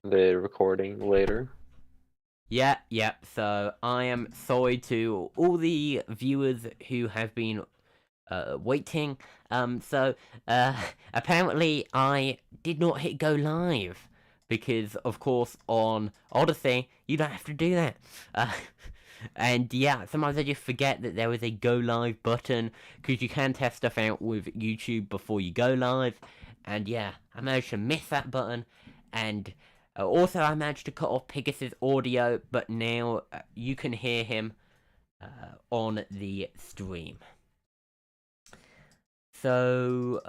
the recording later. Yeah. So I am sorry to all the viewers who have been waiting. So apparently I did not hit go live because, of course, on Odyssey you don't have to do that. Uh, and yeah, sometimes I just forget that there is a go live button because you can test stuff out with YouTube before you go live. And yeah, I managed to miss that button, and also I managed to cut off Pegasus' audio, but now you can hear him on the stream. So,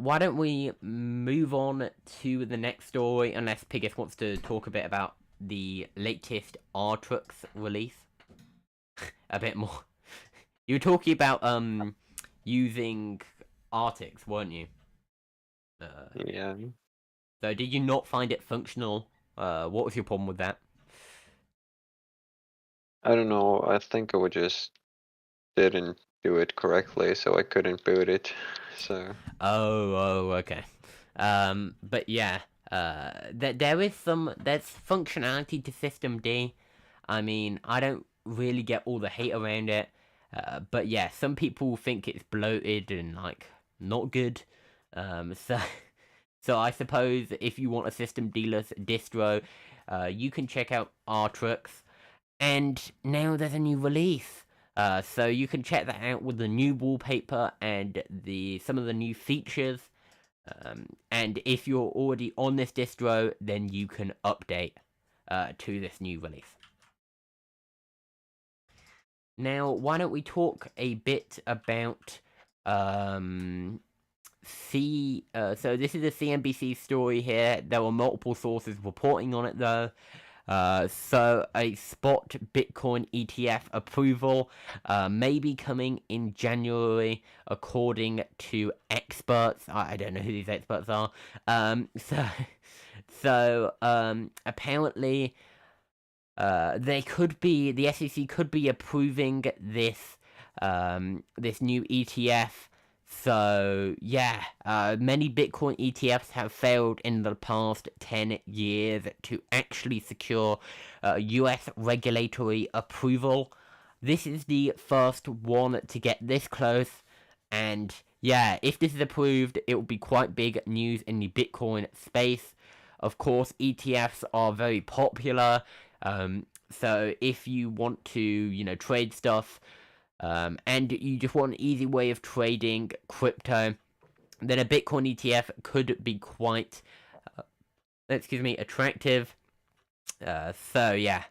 why don't we move on to the next story, unless Piggis wants to talk a bit about the latest Artrux release? A bit more. You were talking about, using Artix, weren't you? Uh, Yeah. so did you not find it functional? What was your problem with that? I don't know. I think I would just didn't do it correctly, so I couldn't boot it. So Okay. But yeah, there's functionality to System D. I mean, I don't really get all the hate around it. But yeah, some people think it's bloated and like not good. So so I suppose if you want a System D-less distro, you can check out Artrux. And now there's a new release. So you can check that out with the new wallpaper and the some of the new features. And if you're already on this distro, then you can update to this new release. Now, why don't we talk a bit about so this is a CNBC story here. There were multiple sources reporting on it though. So a spot Bitcoin ETF approval may be coming in January, according to experts. I don't know who these experts are. So apparently, they could be the SEC could be approving this new ETF. So yeah, many Bitcoin ETFs have failed in the past 10 years to actually secure US regulatory approval. This is the first one to get this close, and yeah, if this is approved, it will be quite big news in the Bitcoin space. Of course, ETFs are very popular. So if you want to, trade stuff, and you just want an easy way of trading crypto, then a Bitcoin ETF could be quite, attractive. So yeah,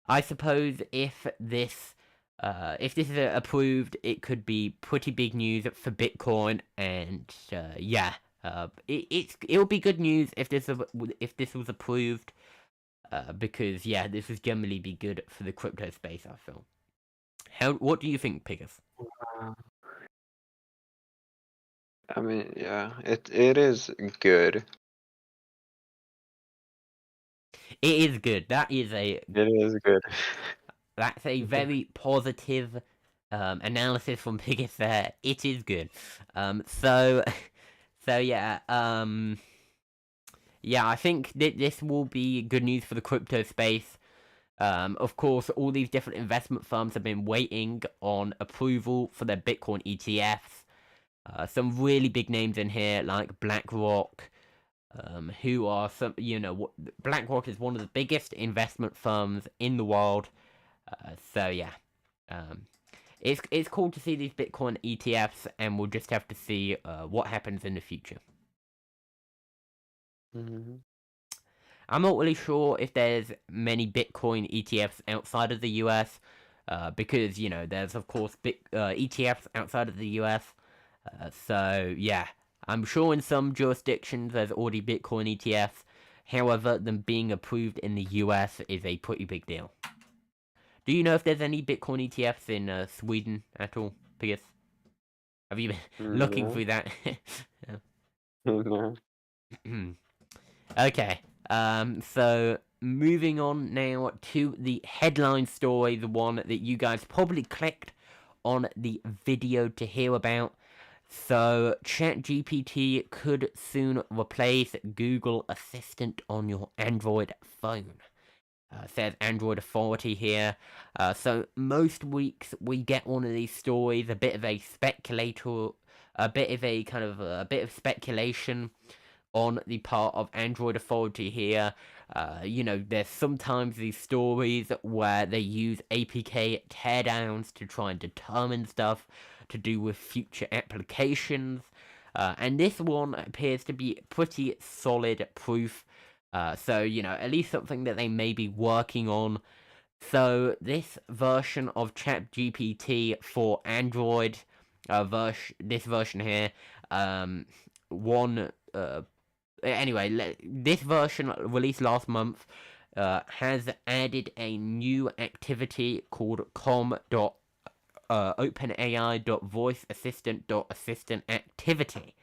I suppose if this is approved, it could be pretty big news for Bitcoin, and yeah, it'll be good news if this was approved. Because yeah, this would generally be good for the crypto space, I feel. What do you think, Pigus? uh, I mean, yeah, it is good. It is good. It is good. That's a very positive analysis from Pigus there. It is good. So so yeah, yeah, I think this will be good news for the crypto space. Of course, all these different investment firms have been waiting on approval for their Bitcoin ETFs. Some really big names in here, like BlackRock, who are BlackRock is one of the biggest investment firms in the world. So yeah, um, it's cool to see these Bitcoin ETFs, and we'll just have to see what happens in the future. Mhm. I'm not really sure if there's many Bitcoin ETFs outside of the US, because there's of course ETFs outside of the US. So yeah, I'm sure in some jurisdictions there's already Bitcoin ETFs. However, them being approved in the US is a pretty big deal. Do you know if there's any Bitcoin ETFs in Sweden at all, Piers? Have you been looking No, through that? no. Okay. So moving on now to the headline story, the one that you guys probably clicked on the video to hear about. So ChatGPT could soon replace Google Assistant on your Android phone. Says Android Authority here. So most weeks we get one of these stories, a bit of a speculator, a bit of a kind of a bit of speculation on the part of Android Authority here. There's sometimes these stories where they use APK teardowns to try and determine stuff to do with future applications. And this one appears to be pretty solid proof. At least something that they may be working on. So, this version of ChatGPT for Android, this version here, one anyway, this version released last month has added a new activity called com.openai.voiceassistant.assistant activity.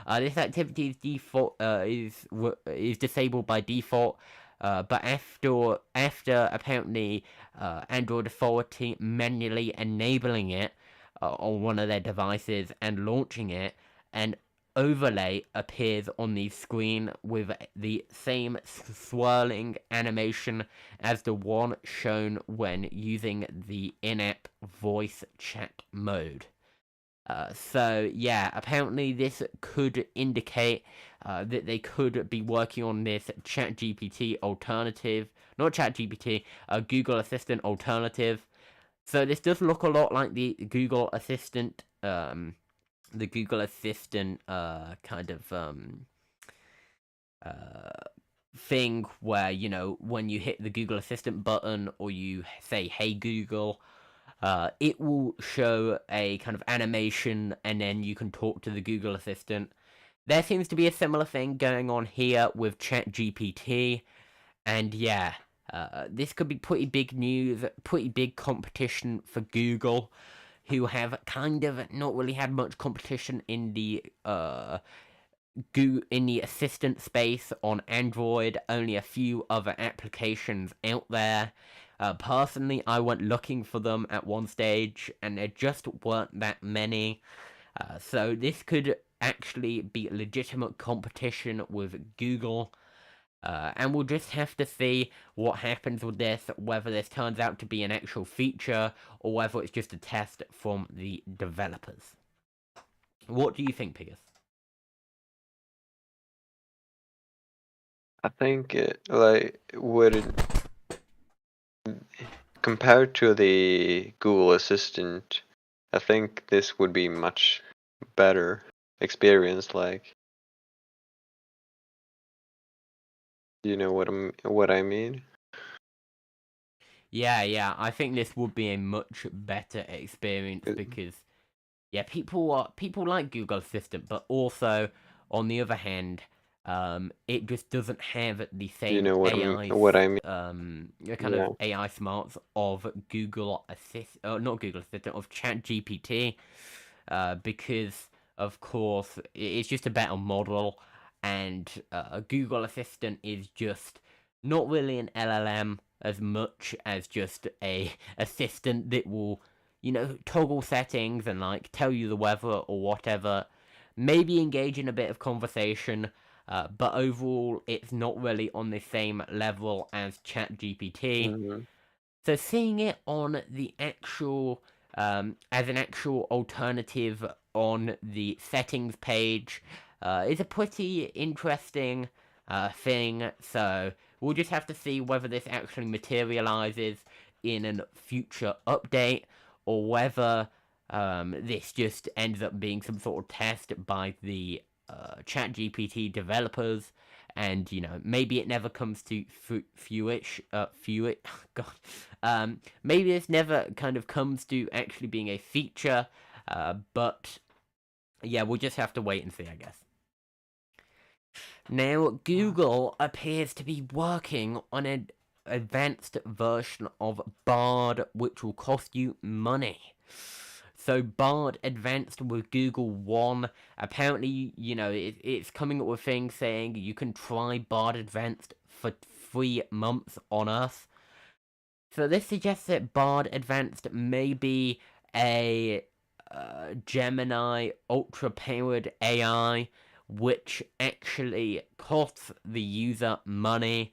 This activity is disabled by default, but after apparently Android Authority manually enabling it on one of their devices and launching it, an overlay appears on the screen with the same swirling animation as the one shown when using the in-app voice chat mode. Apparently this could indicate that they could be working on this ChatGPT alternative, not ChatGPT, Google Assistant alternative. So this does look a lot like the Google Assistant, kind of thing where, when you hit the Google Assistant button or you say, "Hey Google," it will show a kind of animation and then you can talk to the Google Assistant. There seems to be a similar thing going on here with ChatGPT, and this could be pretty big news, pretty big competition for Google, who have kind of not really had much competition in the assistant space on Android. Only a few other applications out there. Personally, I went looking for them at one stage, and there just weren't that many. So this could actually be legitimate competition with Google. And we'll just have to see what happens with this, whether this turns out to be an actual feature, or whether it's just a test from the developers. What do you think, Pigus? I think compared to the Google Assistant, I think this would be much better experience. Like, you know what I mean? Yeah, I think this would be a much better experience because, people like Google Assistant, but also on the other hand, it just doesn't have the You same know AI, what I mean? kind Yeah. of AI smarts of Google not Google Assistant, of ChatGPT, because of course it's just a better model, and Google Assistant is just not really an LLM as much as just a assistant that will, toggle settings and like tell you the weather or whatever. Maybe engage in a bit of conversation, but overall, it's not really on the same level as ChatGPT. Mm-hmm. So seeing it on the actual, as an actual alternative on the settings page, is a pretty interesting thing. So we'll just have to see whether this actually materializes in a future update, or whether this just ends up being some sort of test by the ChatGPT developers, and maybe it never comes to God, maybe this never kind of comes to actually being a feature, but yeah, we'll just have to wait and see, I guess. Now, Google appears to be working on an advanced version of Bard, which will cost you money. So Bard Advanced with Google One. Apparently, it's coming up with things saying you can try Bard Advanced for 3 months on Earth. So this suggests that Bard Advanced may be a Gemini ultra powered AI, which actually costs the user money.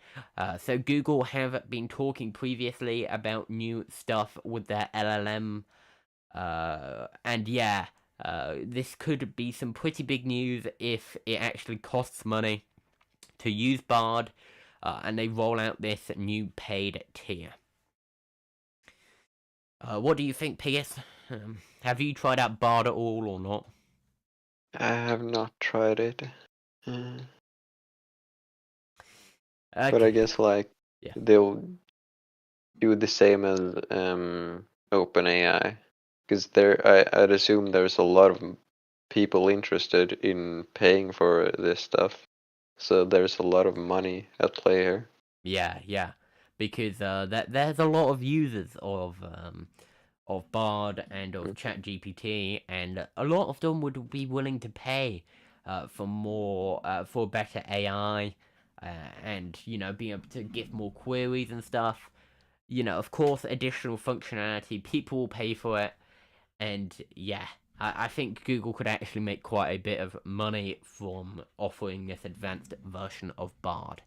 So Google have been talking previously about new stuff with their LLM, and yeah, this could be some pretty big news if it actually costs money to use Bard, and they roll out this new paid tier. What do you think, Pierce? Have you tried out Bard at all or not? I have not tried it. But I Okay. guess like Yeah. they'll do the same as OpenAI, because I'd assume there's a lot of people interested in paying for this stuff, so there's a lot of money at play here. Yeah. Because there's a lot of users of Bard and of Mhm. ChatGPT, and a lot of them would be willing to pay for more for better AI, and being able to give more queries and stuff. Of course, additional functionality. People will pay for it, and yeah, I think Google could actually make quite a bit of money from offering this advanced version of Bard.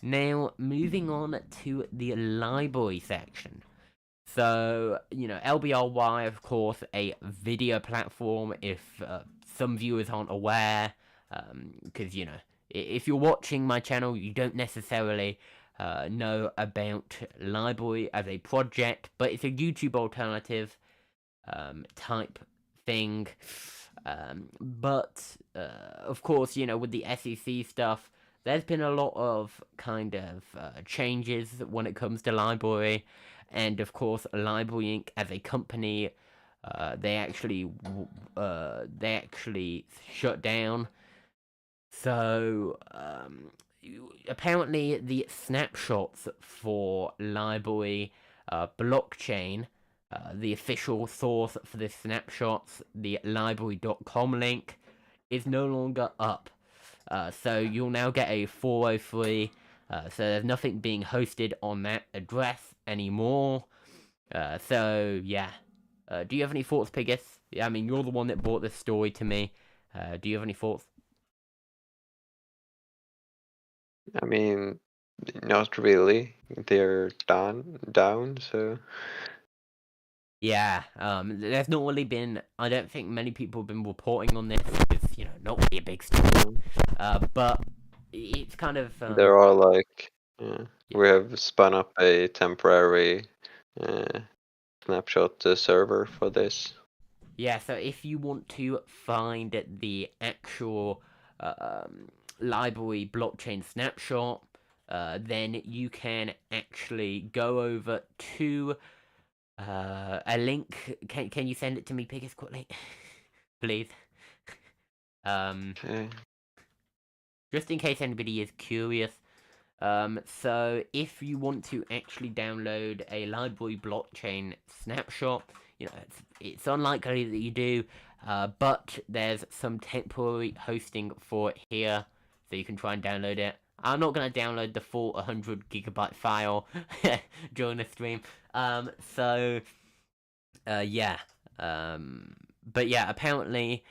Now, moving on to the library section. So, LBRY, of course, a video platform, if some viewers aren't aware, because, if you're watching my channel, you don't necessarily know about library as a project, but it's a YouTube alternative type thing. But of course, with the SEC stuff, there's been a lot of kind of changes when it comes to library, and of course, Library Inc. as a company, they actually shut down. So apparently, the snapshots for library blockchain, the official source for the snapshots, the library.com link, is no longer up. So you'll now get a 403. So there's nothing being hosted on that address anymore. So yeah. Do you have any thoughts, Pigus? Yeah, I mean, you're the one that brought this story to me. Do you have any thoughts? I mean, not really. They're down. So There's not really been. I don't think many people have been reporting on this. It's not really a big story. But it's kind of there are like yeah. we have spun up a temporary uh, snapshot server for this. Yeah, so if you want to find the actual library blockchain snapshot, then you can actually go over to a link. Can you send it to me, Pigus, quickly, please? Okay. Just in case anybody is curious. So if you want to actually download a library blockchain snapshot, it's unlikely that you do, but there's some temporary hosting for it here, so you can try and download it. I'm not gonna download the full 100 gigabyte file during the stream. So yeah. But yeah, apparently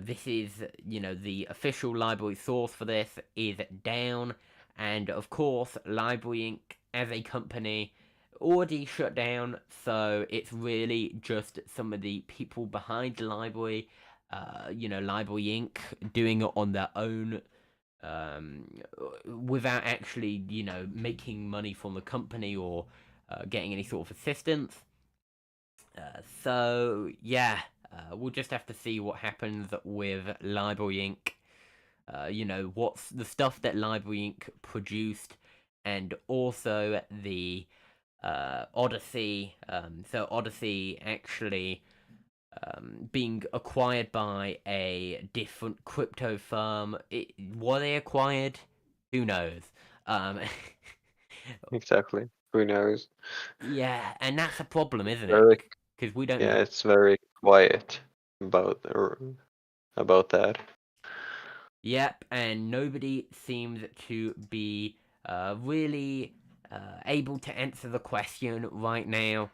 this is, the official library source for this is down, and of course, Library Inc. as a company already shut down, so it's really just some of the people behind the library, Library Inc. doing it on their own, without actually, making money from the company or getting any sort of assistance. So yeah, we'll just have to see what happens with Library Inc. What's the stuff that Library Inc. produced, and also the Odysee. So Odysee actually being acquired by a different crypto firm. Were they acquired? Who knows? Um, Exactly. Who knows? yeah, and that's a problem, isn't it? Very, Because we don't yeah, know. it's very quiet about that. Yep, and nobody seems to be really able to answer the question right now.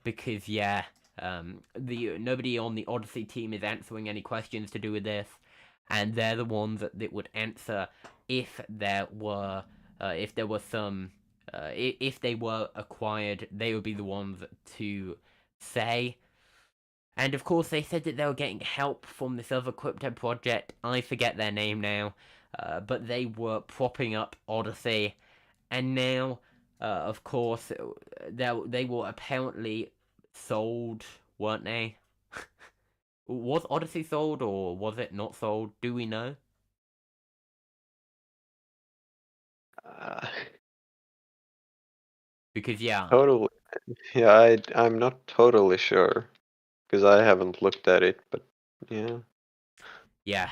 Because, yeah, Nobody on the Odysee team is answering any questions to do with this, and they're the ones that would answer if there were some if they were acquired. They would be the ones to say. And of course, they said that they were getting help from this other crypto project. I forget their name now, but they were propping up Odysee, and now, of course, they were apparently sold, weren't they? Was Odysee sold or was it not sold? Do we know? Uh, Because yeah, totally. Yeah, I'm not totally sure because I haven't looked at it, but yeah. yeah.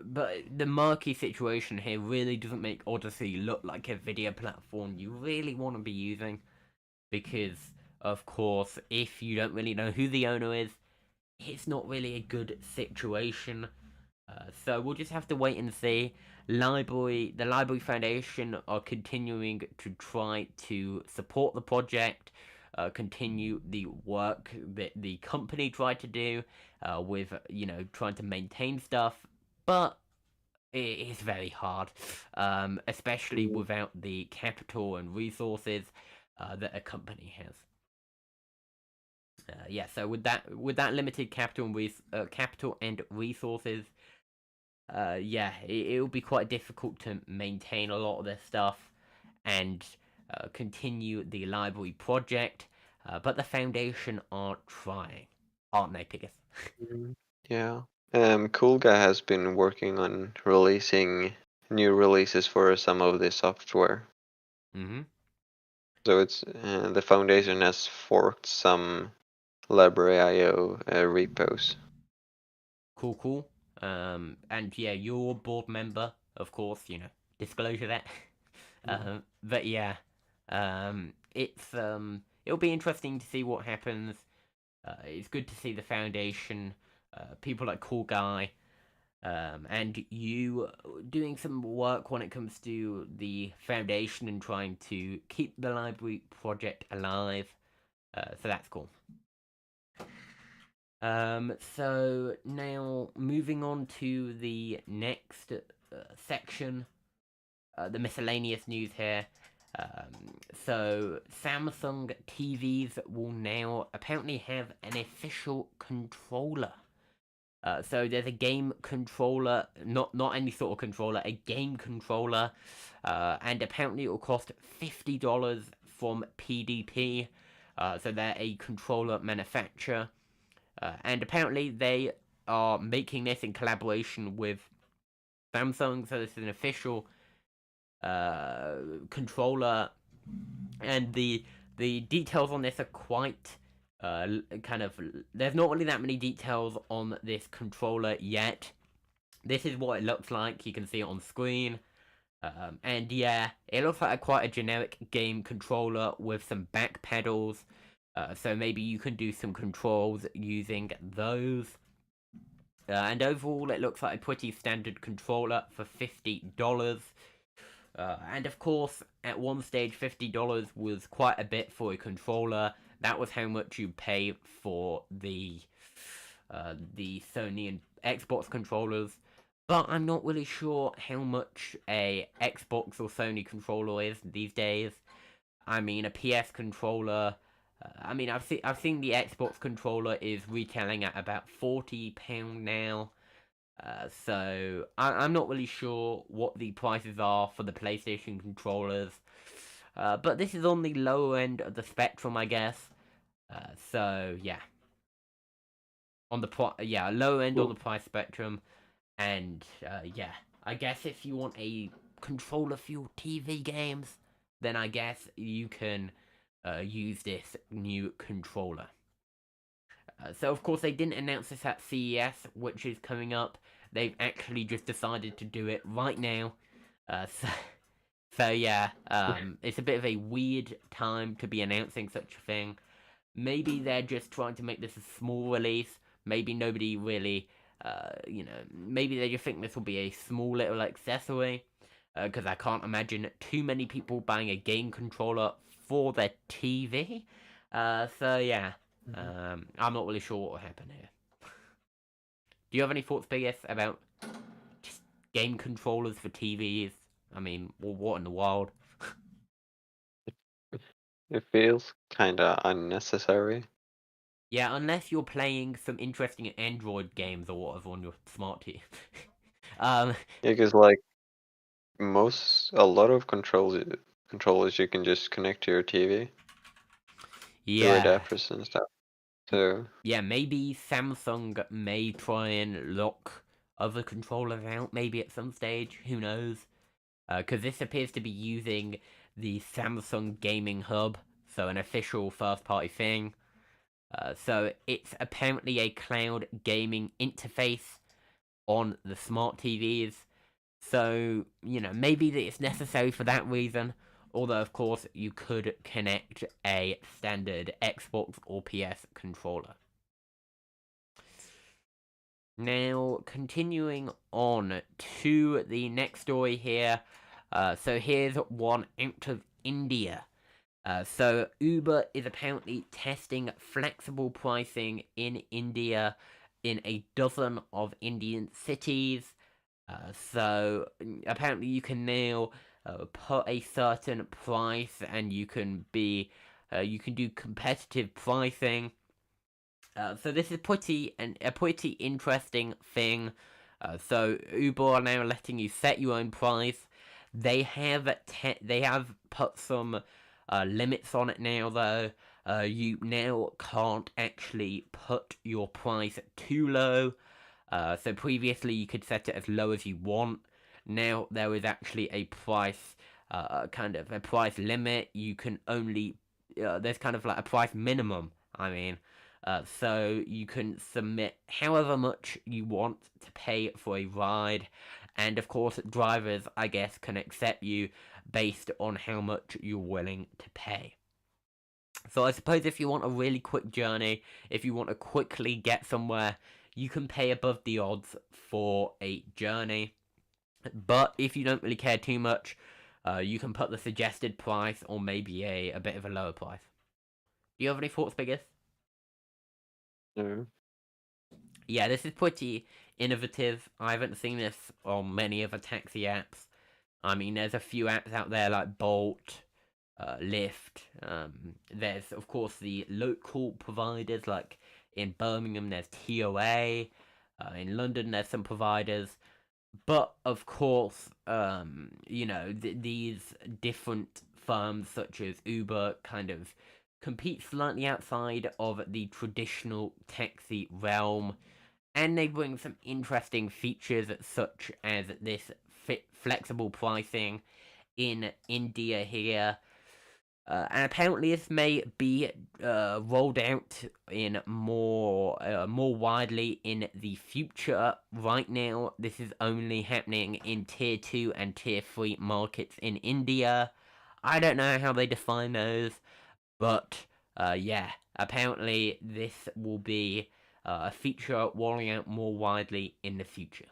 But the murky situation here really doesn't make Odysee look like a video platform you really want to be using. Because, of course, if you don't really know who the owner is, it's not really a good situation. So we'll just have to wait and see. The Library Foundation are continuing to try to support the project, continue the work that the company tried to do, with trying to maintain stuff, but it is very hard, especially Mm. without the capital and resources that a company has. Yeah, so with that limited capital and resources, yeah, it'll be quite difficult to maintain a lot of this stuff and continue the library project. But the foundation are trying, aren't they, Pigus? Mm. Yeah. Cool Guy has been working on releasing new releases for some of the software. Mm-hmm. So it's the foundation has forked some Library.io repos. Cool, cool. And yeah, you're a board member, of course. Disclosure that. But yeah, it'll be interesting to see what happens. It's good to see the foundation, people like Cool Guy, and you doing some work when it comes to the foundation and trying to keep the library project alive. So that's cool. So now moving on to the next section, the miscellaneous news here. So Samsung TVs will now apparently have an official controller. So there's a game controller, not any sort of controller, a game controller, and apparently it will cost $50 from PDP. So they're a controller manufacturer, and apparently they are making this in collaboration with Samsung. So this is an official controller, and the details on this are quite kind of. There's not really that many details on this controller yet. This is what it looks like. You can see it on screen. And yeah, it looks like quite a generic game controller with some back pedals. So maybe you can do some controls using those. And overall, it looks like a pretty standard controller for $50. And of course, at one stage, $50 was quite a bit for a controller. That was how much you pay for the Sony and Xbox controllers. But I'm not really sure how much a Xbox or Sony controller is these days. I mean, a PS controller. I've seen the Xbox controller is retailing at about £40 now. So I'm not really sure what the prices are for the PlayStation controllers. But this is on the lower end of the spectrum, I guess. So yeah, lower end on the Cool. price spectrum, and yeah, I guess if you want a controller for your TV games, then I guess you can use this new controller. So of course they didn't announce this at CES, which is coming up. They've actually just decided to do it right now. So yeah, it's a bit of a weird time to be announcing such a thing. Maybe they're just trying to make this a small release. Maybe nobody really, maybe they just think this will be a small little accessory. Because I can't imagine too many people buying a game controller for their TV. So yeah. I'm not really sure what will happen here. Do you have any thoughts, Biggest, about just game controllers for TVs? I mean, well, what in the world? It feels kinda unnecessary. Yeah, unless you're playing some interesting Android games or whatever on your smart TV. um, Because like a lot of controllers you can just connect to your TV through yeah, adapters and stuff. So yeah, maybe Samsung may try and lock other controllers out, maybe at some stage. Who knows? Because this appears to be using the Samsung Gaming Hub, so an official first-party thing. So it's apparently a cloud gaming interface on the smart TVs. So, maybe it's necessary for that reason. Although, of course, you could connect a standard Xbox or PS controller. Now, continuing on to the next story here. So here's one out of India. So Uber is apparently testing flexible pricing in India in a dozen of Indian cities. So apparently you can now put a certain price, and you can do competitive pricing. So this is a pretty interesting thing. So Uber are now letting you set your own price. They have put some limits on it now, though. You now can't actually put your price too low. So previously you could set it as low as you want. Now there is actually a price, kind of a price limit. You can only there's kind of like a price minimum. I mean, so you can submit however much you want to pay for a ride, and of course drivers, I guess, can accept you based on how much you're willing to pay. So I suppose if you want a really quick journey, if you want to quickly get somewhere, you can pay above the odds for a journey. But if you don't really care too much, you can put the suggested price or maybe a bit of a lower price. Do you have any thoughts, Biggest? no. Yeah, this is pretty innovative. I haven't seen this on many other taxi apps. I mean, there's a few apps out there like Bolt, Lyft. There's, of course, the local providers, like in Birmingham, there's TOA. In London, there's some providers. But, of course, these different firms, such as Uber, kind of compete slightly outside of the traditional taxi realm, and they bring some interesting features such as this flexible pricing in India here. And apparently this may be rolled out in more widely in the future. Right now, this is only happening in tier 2 and tier 3 markets in India. I don't know how they define those, but yeah, apparently this will be a feature rolling out more widely in the future.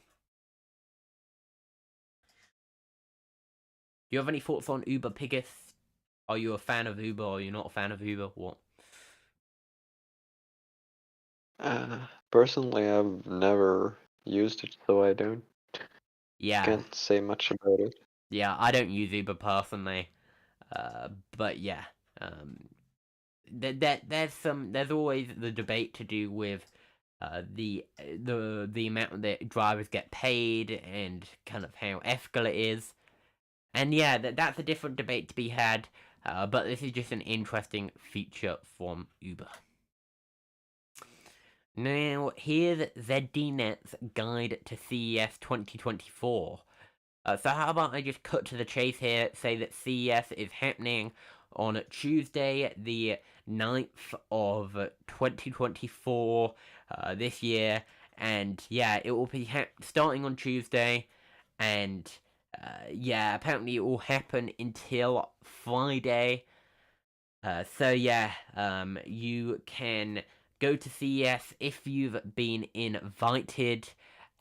Do you have any thoughts on Uber, Piggis? Are you a fan of Uber, or are you not a fan of Uber? What? Personally, I've never used it, so I don't Yeah, can't say much about it. yeah, I don't use Uber personally, but yeah, um, there's always the debate to do with the amount that drivers get paid and kind of how ethical it is, and yeah, that's a different debate to be had. But this is just an interesting feature from Uber. Now, here's ZDNet's guide to CES 2024. So how about I just cut to the chase here, say that CES is happening on Tuesday, the 9th of 2024, this year, and yeah, it will be starting on Tuesday, and yeah, apparently it will happen until Friday. So yeah, you can go to CES if you've been invited,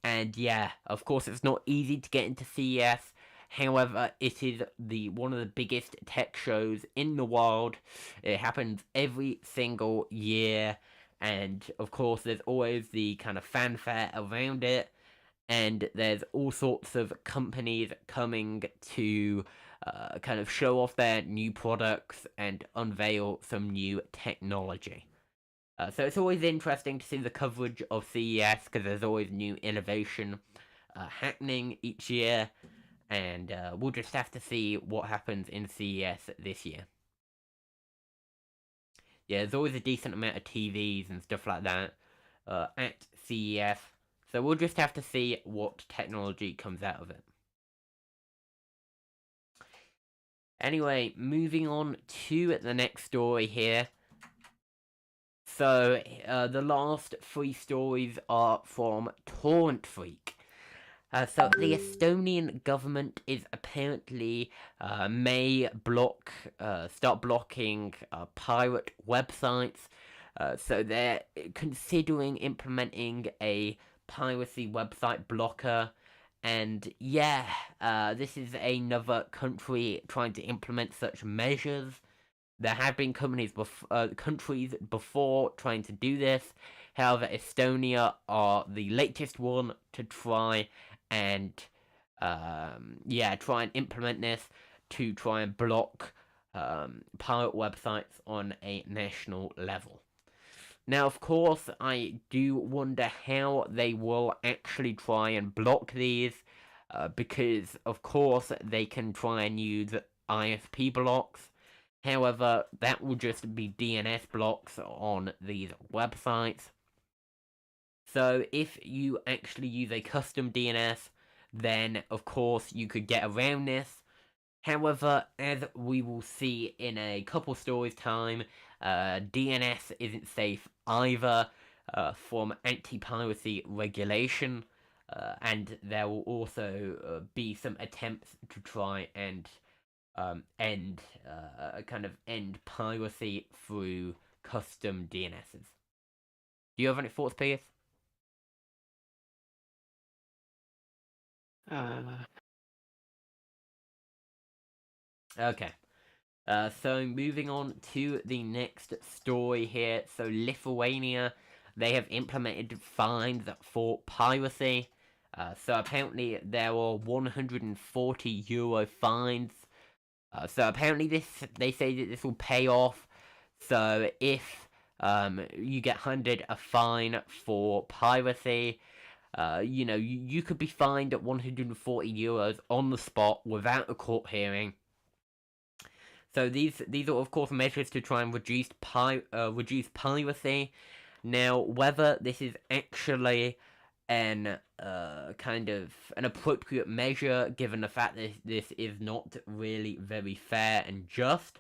and yeah, of course it's not easy to get into CES. However, it is one of the biggest tech shows in the world. It happens every single year, and of course, there's always the kind of fanfare around it, and there's all sorts of companies coming to kind of show off their new products and unveil some new technology. So it's always interesting to see the coverage of CES because there's always new innovation happening each year, and we'll just have to see what happens in CES this year. Yeah, there's always a decent amount of TVs and stuff like that at CES, so we'll just have to see what technology comes out of it. Anyway, moving on to the next story here. So, the last 3 stories are from Torrent Freak. So the Estonian government is apparently may start blocking pirate websites. So they're considering implementing a piracy website blocker. And yeah, this is another country trying to implement such measures. There have been countries before trying to do this. However, Estonia are the latest one to try and try and implement this to try and block pirate websites on a national level. Now, of course, I do wonder how they will actually try and block these, because, of course, they can try and use ISP blocks. However, that will just be DNS blocks on these websites. So if you actually use a custom DNS, then of course you could get around this. However, as we will see in a couple stories time, DNS isn't safe either from anti-piracy regulation, and there will also be some attempts to try and end piracy through custom DNSs. Do you have any thoughts, Piers? Okay. So moving on to the next story here. So Lithuania, they have implemented fines for piracy. So apparently there are €140 fines. So apparently they say that this will pay off. So if you get handed a fine for piracy, you could be fined at €140 on the spot without a court hearing. So these are of course measures to try and reduce piracy. Now, whether this is actually an appropriate measure, given the fact that this is not really very fair and just,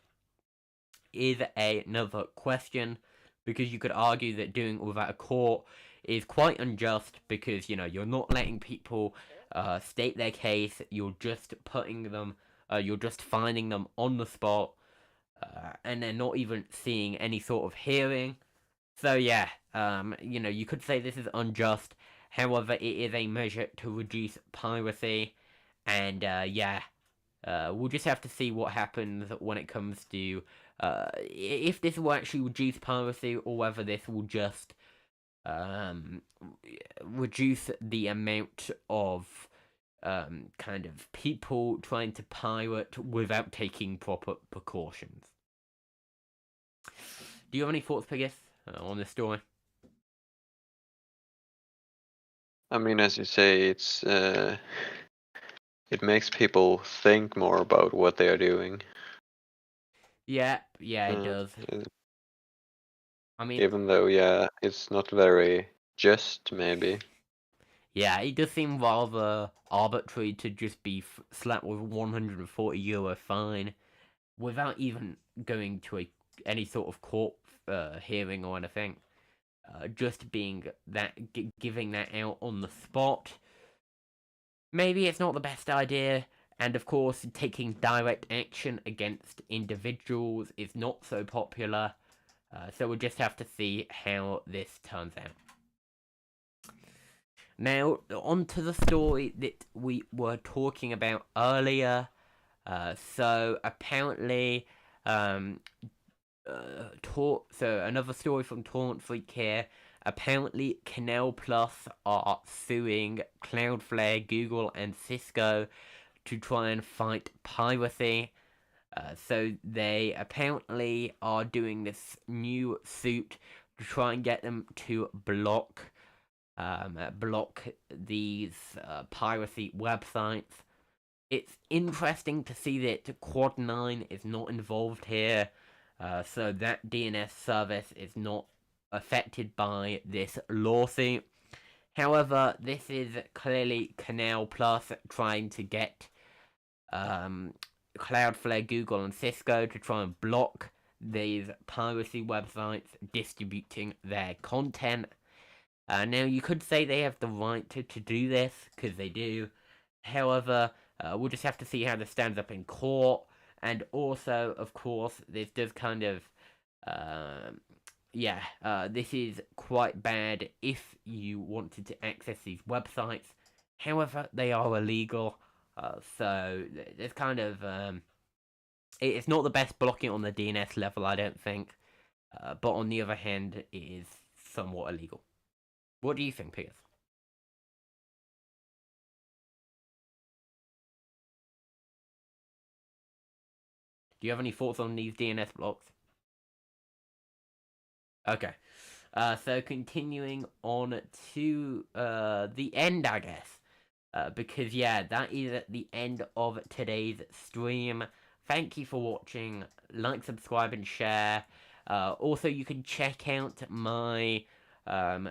is another question. Because you could argue that doing it without a court is quite unjust, because you're not letting people state their case. You're just you're just finding them on the spot, and they're not even seeing any sort of hearing. So yeah, you could say this is unjust. However, it is a measure to reduce piracy, and we'll just have to see what happens when it comes to if this will actually reduce piracy, or whether this will just reduce the amount of people trying to pirate without taking proper precautions. Do you have any thoughts, Pigus, on this story? I mean, as you say, it makes people think more about what they are doing. Yeah, it does. I mean, even though, it's not very just, maybe. Yeah, it does seem rather arbitrary to just be slapped with €140 fine without even going to any sort of court hearing or anything. Just being giving that out on the spot. Maybe it's not the best idea, and of course, taking direct action against individuals is not so popular. So we'll just have to see how this turns out. Now, on to the story that we were talking about earlier. So apparently, um, so another story from Torrent Freak here. Apparently, Canal Plus are suing Cloudflare, Google, and Cisco to try and fight piracy. So they apparently are doing this new suit to try and get them to block these piracy websites. It's interesting to see that Quad9 is not involved here, so that DNS service is not affected by this lawsuit. However, this is clearly Canal Plus trying to get Cloudflare, Google, and Cisco to try and block these piracy websites distributing their content. Now, you could say they have the right to do this, because they do. However, we'll just have to see how this stands up in court. And also, of course, this does kind of, this is quite bad if you wanted to access these websites. However, they are illegal. So there's kind of, it's not the best blocking on the DNS level, I don't think. But on the other hand, it is somewhat illegal. What do you think, Piers? Do you have any thoughts on these DNS blocks? Okay. So continuing on to the end, I guess. Because, yeah, that is at the end of today's stream. Thank you for watching. Like, subscribe, and share. Also, you can check out my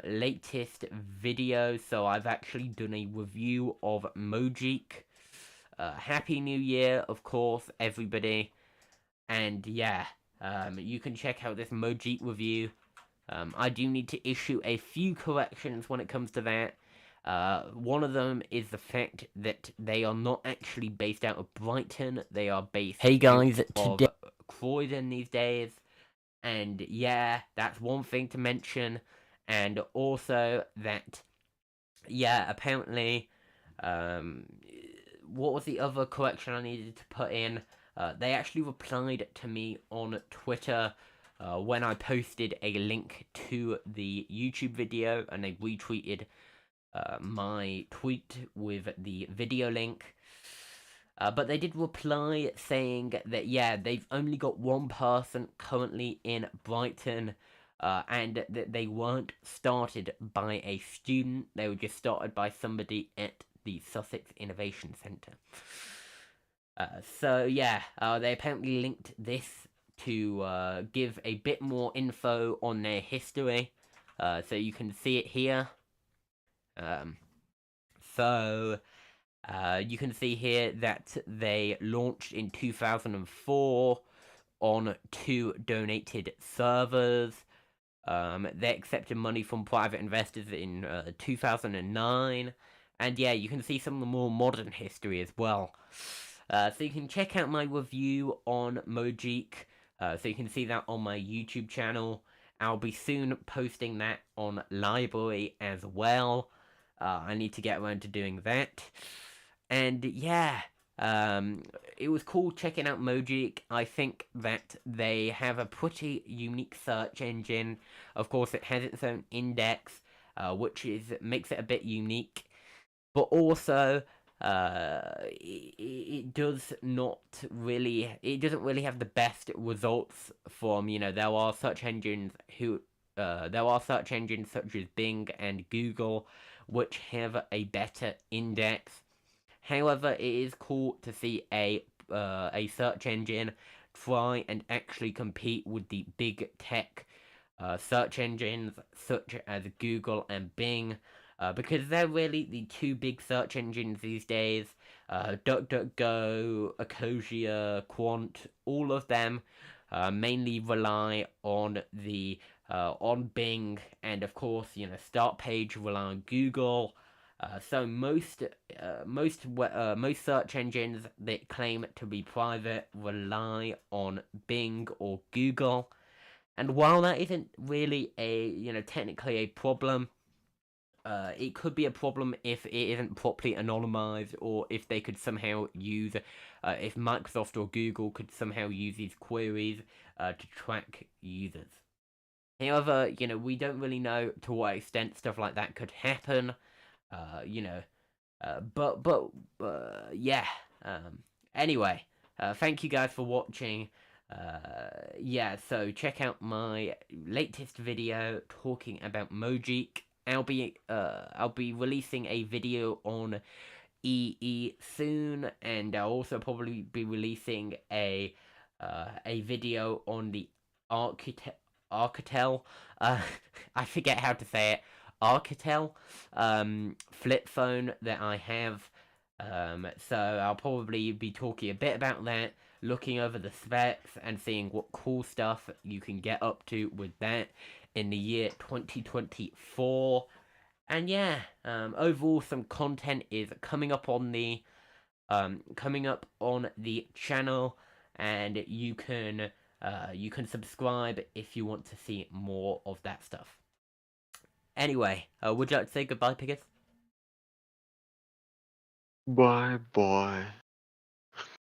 latest video. So I've actually done a review of Mojeek. Happy New Year, of course, everybody. And yeah, you can check out this Mojeek review. I do need to issue a few corrections when it comes to that. One of them is the fact that they are not actually based out of Brighton. They are based out of Croydon these days. And yeah, that's one thing to mention. And also that, yeah, apparently, what was the other correction I needed to put in? They actually replied to me on Twitter when I posted a link to the YouTube video, and they retweeted my tweet with the video link. But they did reply saying that, yeah, they've only got one person currently in Brighton, and that they weren't started by a student. They were just started by somebody at the Sussex Innovation Centre. So yeah, they apparently linked this to give a bit more info on their history. So you can see it here. You can see here that they launched in 2004 on 2 donated servers. They accepted money from private investors in 2009. And yeah, you can see some of the more modern history as well. So you can check out my review on Mojeek. So you can see that on my YouTube channel. I'll be soon posting that on Library as well. I need to get around to doing that. And yeah, it was cool checking out Mojeek. I think that they have a pretty unique search engine. Of course, it has its own index, which makes it a bit unique. But also, it doesn't really have the best results from, there are search engines such as Bing and Google which have a better index. However, it is cool to see a search engine try and actually compete with the big tech search engines such as Google and Bing. Because they're really the two big search engines these days. DuckDuckGo, Ecosia, Quant, all of them mainly rely on on Bing, and of course, Start Page rely on Google. So most search engines that claim to be private rely on Bing or Google. And while that isn't really technically a problem, it could be a problem if it isn't properly anonymized, or if they could somehow use, if Microsoft or Google could somehow use these queries to track users. However, we don't really know to what extent stuff like that could happen. You know, yeah. Um, anyway, thank you guys for watching. Yeah, so check out my latest video talking about Mojic. I'll be releasing a video on EE soon, and I'll also probably be releasing a video on the Architel. Uh, I forget how to say it. Architel flip phone that I have. So I'll probably be talking a bit about that, looking over the specs and seeing what cool stuff you can get up to with that in the year 2024. And yeah, overall, some content is coming up on the channel, and you can subscribe if you want to see more of that stuff. Anyway, would you like to say goodbye, Piggers? Bye bye.